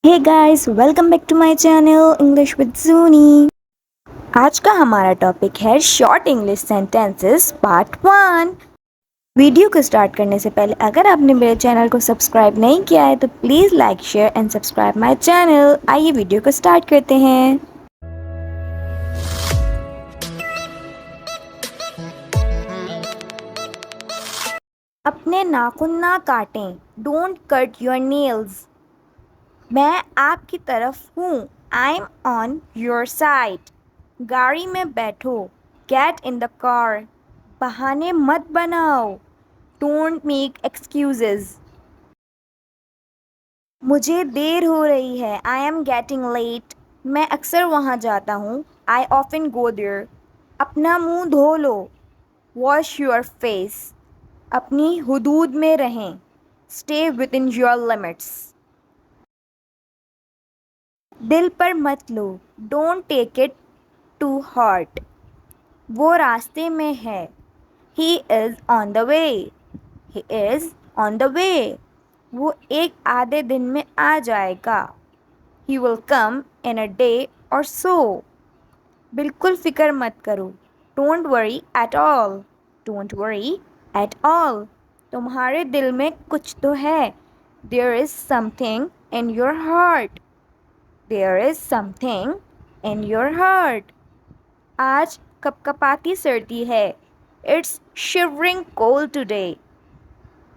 Hey guys, welcome back to my channel English with जूनी। आज का हमारा टॉपिक है short English sentences part 1। Video को स्टार्ट करने से पहले अगर आपने मेरे चैनल को सब्सक्राइब नहीं किया है तो please like share and subscribe my channel. आइए वीडियो को स्टार्ट करते हैं। अपने नाखून ना काटें, डोंट कट योर नेल्स। मैं आपकी तरफ हूँ, I am on your side. गाड़ी में बैठो, गेट इन द कार। बहाने मत बनाओ, डोंट मेक एक्सक्यूजेज। मुझे देर हो रही है, आई एम गेटिंग लेट। मैं अक्सर वहाँ जाता हूँ, आई ऑफन गो देयर। अपना मुंह धो लो, वॉश योर फेस। अपनी हुदूद में रहें, stay within your limits. दिल पर मत लो, don't take it to heart. वो रास्ते में है, he is on the way. He is on the way. वो एक आधे दिन में आ जाएगा, he will come in a day और सो। बिल्कुल फिक्र मत करो, don't worry at all. Don't worry at all. तुम्हारे दिल में कुछ तो है, there is something in your heart. There is something in your heart. आज कपकपाती सर्दी है, it's shivering cold today.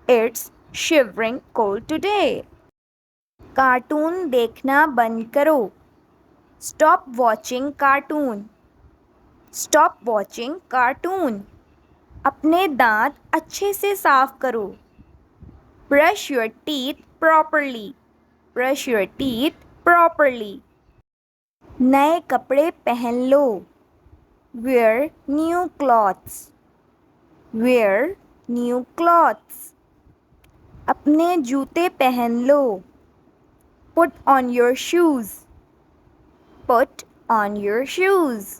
It's shivering cold today. Cartoon देखना बंद करो, stop watching cartoon. Stop watching cartoon. अपने दांत अच्छे से साफ करो, brush your teeth properly. Brush your teeth properly. नए कपड़े पहन लो, wear new clothes। wear new clothes। अपने जूते पहन लो, put on your shoes। put on your shoes।